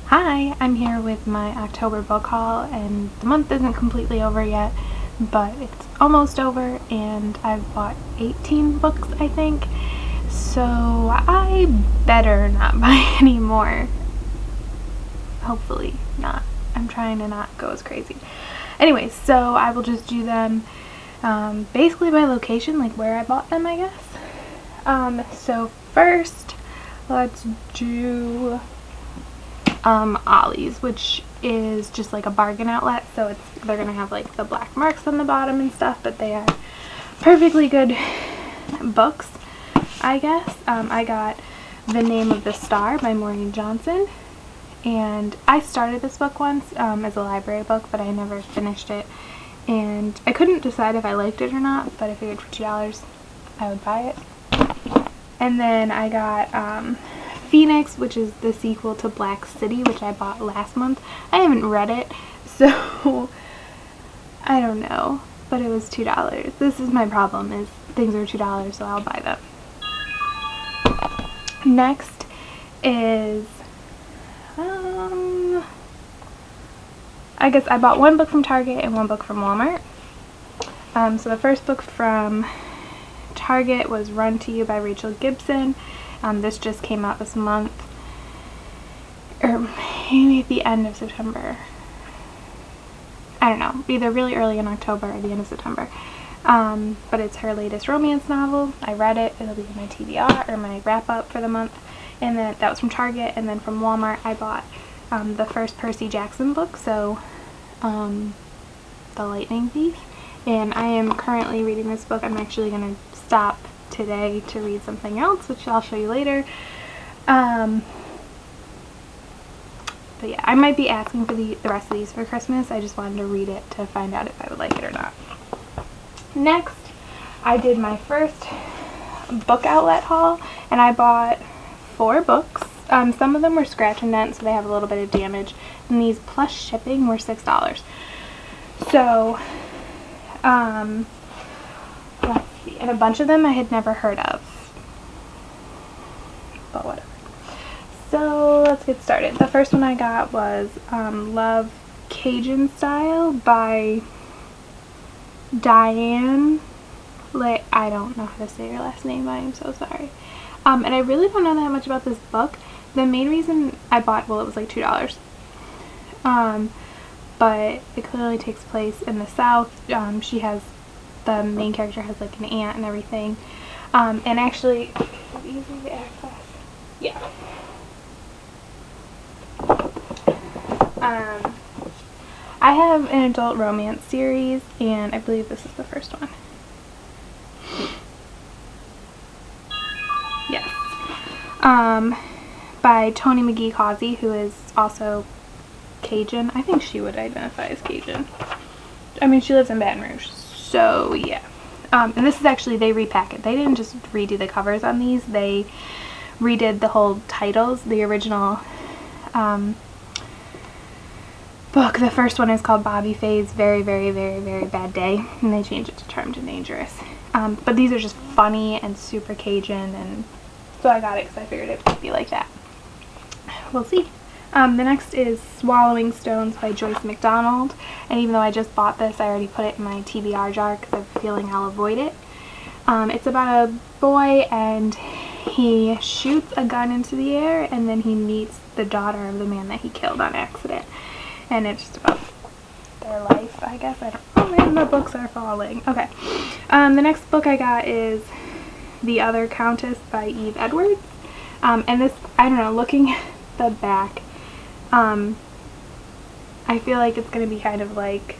Hi, I'm here with my October book haul, and the month isn't completely over yet, but it's almost over, and I've bought 18 books, I think, so I better not buy any more. Hopefully not. I'm trying to not go as crazy. Anyway, so I will just do them basically by location, like where I bought them, I guess. So first, let's do Ollie's, which is just like a bargain outlet, so they're gonna have like the black marks on the bottom and stuff, but they are perfectly good books, I guess. I got The Name of the Star by Maureen Johnson, and I started this book once as a library book, but I never finished it, and I couldn't decide if I liked it or not, but I figured for $2 I would buy it. And then I got Phoenix, which is the sequel to Black City, which I bought last month. I haven't read it, so I don't know, but it was $2. This is my problem, is things are $2, so I'll buy them. Next is, I guess I bought one book from Target and one book from Walmart. So the first book from Target was Run to You by Rachel Gibson. This just came out this month, or maybe at the end of September. I don't know, either really early in October or the end of September. But it's her latest romance novel. I read it. It'll be in my TBR, or my wrap-up for the month. And then that was from Target, and then from Walmart I bought the first Percy Jackson book, so The Lightning Thief. And I am currently reading this book. I'm actually going to stop today to read something else, which I'll show you later. But yeah, I might be asking for the rest of these for Christmas. I just wanted to read it to find out if I would like it or not. Next, I did my first book outlet haul, and I bought 4 books. Some of them were scratch and dent, so they have a little bit of damage, and these plus shipping were $6. So let's see, and a bunch of them I had never heard of, but whatever. So let's get started. The first one I got was Love Cajun Style by Diane. I don't know how to say your last name, I am so sorry. And I really don't know that much about this book. The main reason I bought, well, it was like $2. But it clearly takes place in the South. The main character has like an aunt and everything. And actually, is it easy to access? Yeah. I have an adult romance series, and I believe this is the first one. Yes. By Toni McGee Causey, who is also Cajun. I think she would identify as Cajun. I mean, she lives in Baton Rouge, so yeah. And this is actually, they repack it. They didn't just redo the covers on these, they redid the whole titles. The original book, the first one is called Bobby Faye's Very, Very, Very, Very Bad Day, and they changed it to Charmed and Dangerous. But these are just funny and super Cajun, and so I got it because I figured it would be like that. We'll see. The next is Swallowing Stones by Joyce McDonald, and even though I just bought this, I already put it in my TBR jar because I have a feeling I'll avoid it. It's about a boy, and he shoots a gun into the air, and then he meets the daughter of the man that he killed on accident, and it's just about their life, I guess. I don't, oh man, the books are falling. Okay. The next book I got is The Other Countess by Eve Edwards, and this, I don't know, looking at the back, I feel like it's going to be kind of like,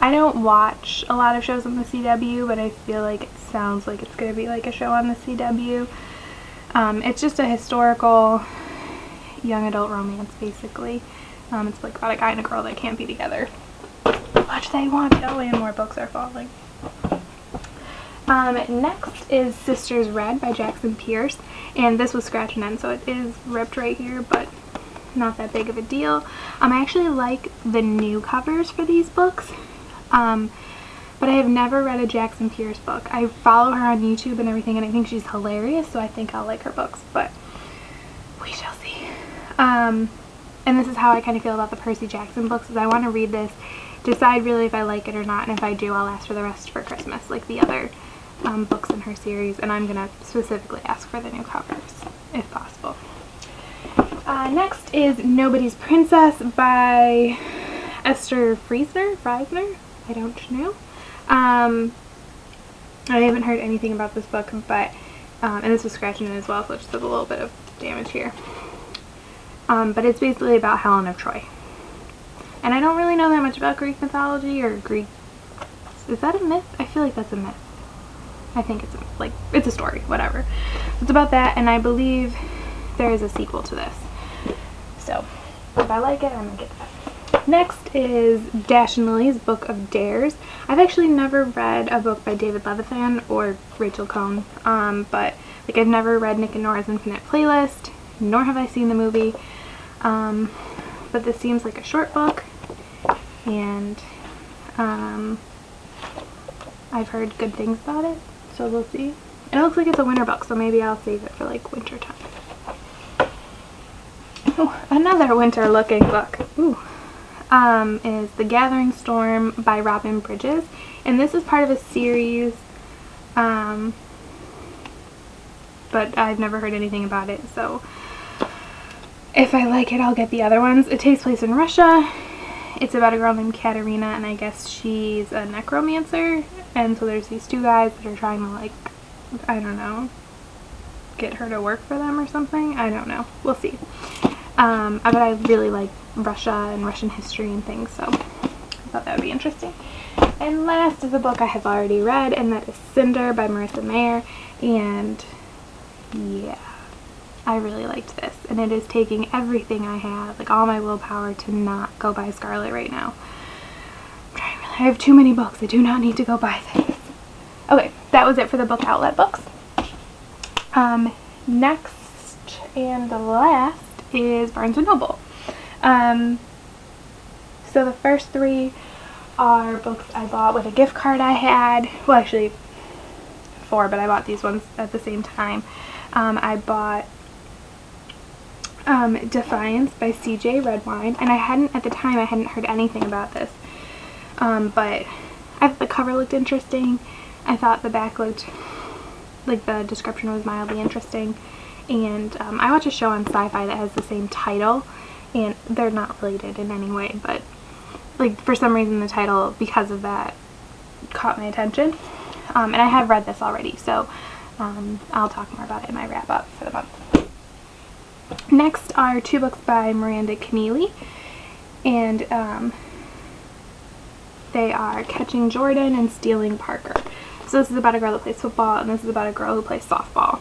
I don't watch a lot of shows on the CW, but I feel like it sounds like it's going to be like a show on the CW. It's just a historical young adult romance, basically. It's like about a guy and a girl that can't be together, but they want to, and more books are falling. Next is Sisters Red by Jackson Pierce, and this was scratch and dent, so it is ripped right here, but not that big of a deal. I actually like the new covers for these books, but I have never read a Jackson Pierce book. I follow her on YouTube and everything, and I think she's hilarious, so I think I'll like her books, but we shall see. And and this is how I kind of feel about the Percy Jackson books, is I want to read this, decide really if I like it or not, and if I do, I'll ask for the rest for Christmas, like the other books in her series, and I'm going to specifically ask for the new covers, if possible. Next is Nobody's Princess by Esther Friesner? I don't know. I haven't heard anything about this book, but, and this was scratching it as well, so it just has a little bit of damage here. But it's basically about Helen of Troy. And I don't really know that much about Greek mythology, or Greek, is that a myth? I feel like that's a myth. I think it's it's a story, whatever. It's about that, and I believe there is a sequel to this. So, if I like it, I'm gonna get that. Next is Dash and Lily's Book of Dares. I've actually never read a book by David Levithan or Rachel Cohn, but like I've never read Nick and Nora's Infinite Playlist, nor have I seen the movie. But this seems like a short book, and I've heard good things about it, so we'll see. It looks like it's a winter book, so maybe I'll save it for like winter time. Oh, another winter looking book. Ooh. Is The Gathering Storm by Robin Bridges, and this is part of a series, but I've never heard anything about it, so if I like it, I'll get the other ones. It takes place in Russia. It's about a girl named Katerina, and I guess she's a necromancer, and so there's these two guys that are trying to, like, I don't know, get her to work for them or something. I don't know. We'll see. But I really like Russia and Russian history and things, so I thought that would be interesting. And last is a book I have already read, and that is Cinder by Marissa Mayer, and yeah, I really liked this, and it is taking everything I have, like all my willpower, to not go buy Scarlet right now. I'm trying really. I have too many books. I do not need to go buy things. Okay, that was it for the book outlet books. Next and last is Barnes & Noble. So the first three are books I bought with a gift card I had. Well, actually 4, but I bought these ones at the same time. I bought Defiance by C.J. Redwine, and at the time I hadn't heard anything about this, but I thought the cover looked interesting. I thought the back looked, like, the description was mildly interesting, and I watch a show on Sci-Fi that has the same title, and they're not related in any way, but like for some reason the title, because of that, caught my attention, and I have read this already, so I'll talk more about it in my wrap up for the month. Next are 2 books by Miranda Keneally, and they are Catching Jordan and Stealing Parker. So this is about a girl that plays football, and this is about a girl who plays softball,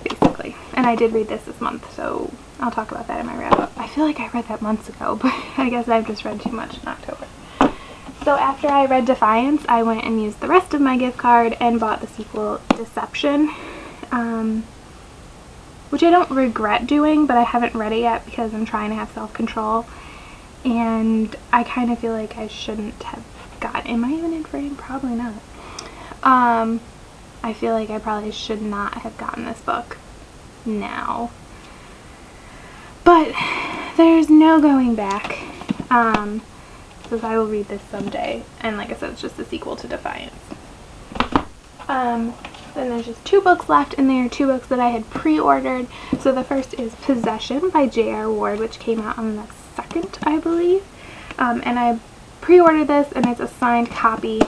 basically. And I did read this month, so I'll talk about that in my wrap up. I feel like I read that months ago, but I guess I've just read too much in October. So after I read Defiance, I went and used the rest of my gift card and bought the sequel, Deception, which I don't regret doing, but I haven't read it yet because I'm trying to have self-control, and I kind of feel like I shouldn't have gotten, am I even in frame? Probably not. I feel like I probably should not have gotten this book now, but there's no going back, because I will read this someday, and like I said, it's just a sequel to Defiance. Then there's just 2 books left, and there are 2 books that I had pre-ordered. So the first is Possession by J.R. Ward, which came out on the 2nd, I believe, and I pre-ordered this, and it's a signed copy,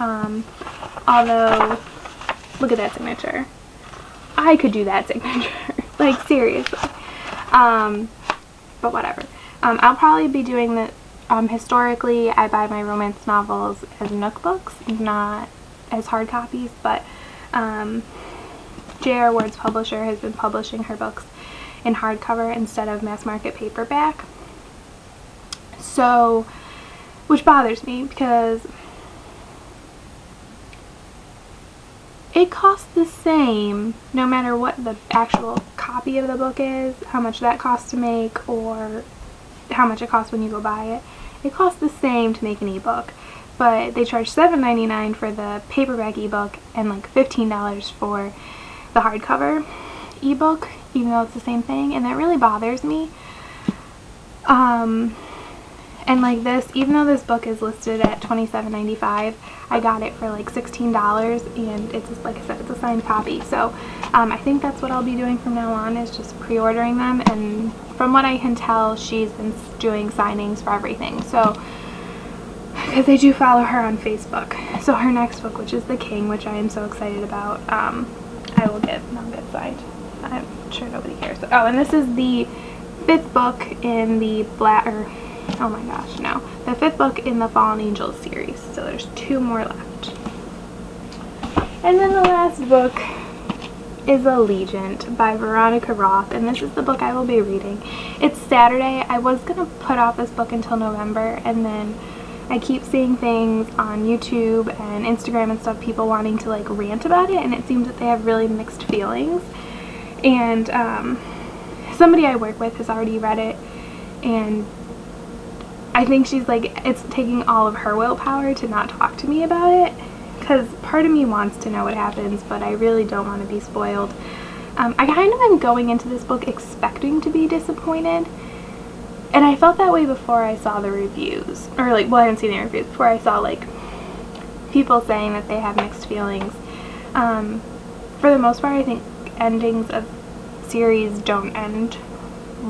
although, look at that signature. I could do that signature, like seriously, but whatever. I'll probably be doing that. Historically, I buy my romance novels as Nook books, not as hard copies, but J.R. Ward's publisher has been publishing her books in hardcover instead of mass market paperback, so, which bothers me because it costs the same no matter what the actual copy of the book is, how much that costs to make, or how much it costs when you go buy it. It costs the same to make an ebook, but they charge $7.99 for the paperback ebook and like $15 for the hardcover ebook, even though it's the same thing, and that really bothers me. And like this, even though this book is listed at $27.95, I got it for like $16, and it's just, like I said, it's a signed copy. So I think that's what I'll be doing from now on, is just pre-ordering them. And from what I can tell, she's been doing signings for everything. So, because I do follow her on Facebook. So her next book, which is The King, which I am so excited about, I'll get signed. I'm sure nobody cares. Oh, and this is the 5th book in the the 5th book in the Fallen Angels series. So there's 2 more left. And then the last book is Allegiant by Veronica Roth, and this is the book I will be reading. It's Saturday. I was gonna put off this book until November, and then I keep seeing things on YouTube and Instagram and stuff, people wanting to like rant about it, and it seems that they have really mixed feelings. And somebody I work with has already read it, and I think she's like, it's taking all of her willpower to not talk to me about it, because part of me wants to know what happens, but I really don't want to be spoiled. I kind of am going into this book expecting to be disappointed, and I felt that way before I saw the reviews, or like, well, I haven't seen the reviews, before I saw like people saying that they have mixed feelings. For the most part, I think endings of series don't end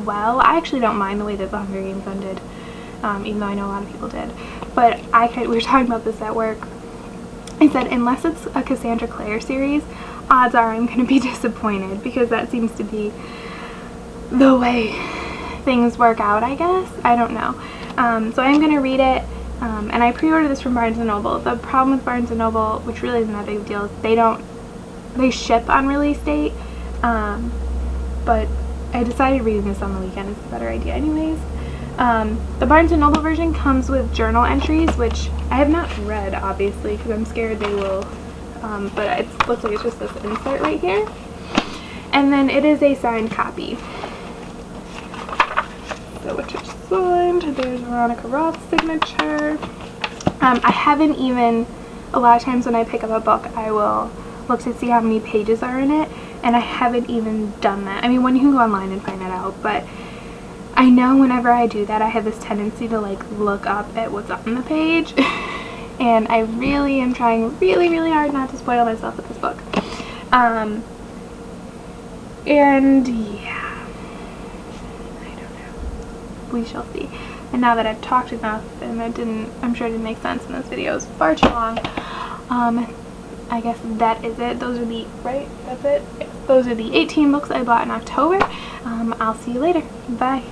well. I actually don't mind the way that The Hunger Games ended, even though I know a lot of people did. But we were talking about this at work. I said, unless it's a Cassandra Clare series, odds are I'm going to be disappointed, because that seems to be the way things work out, I guess. I don't know. So I'm going to read it, and I pre-ordered this from Barnes & Noble. The problem with Barnes & Noble, which really isn't that big of a deal, is they ship on release date, but I decided reading this on the weekend is a better idea anyways. The Barnes & Noble version comes with journal entries, which I have not read, obviously, because I'm scared they will, but it looks like it's just this insert right here. And then it is a signed copy. So which is signed. There's Veronica Roth's signature. I haven't even, a lot of times when I pick up a book, I will look to see how many pages are in it, and I haven't even done that. I mean, one, you can go online and find it out, but I know whenever I do that, I have this tendency to like look up at what's on the page, and I really am trying really hard not to spoil myself with this book. And yeah, I don't know. We shall see. And now that I've talked enough, and I'm sure it didn't make sense in this video, it's far too long. I guess that is it. Those are the, right? That's it? Yes. Those are the 18 books I bought in October. I'll see you later. Bye.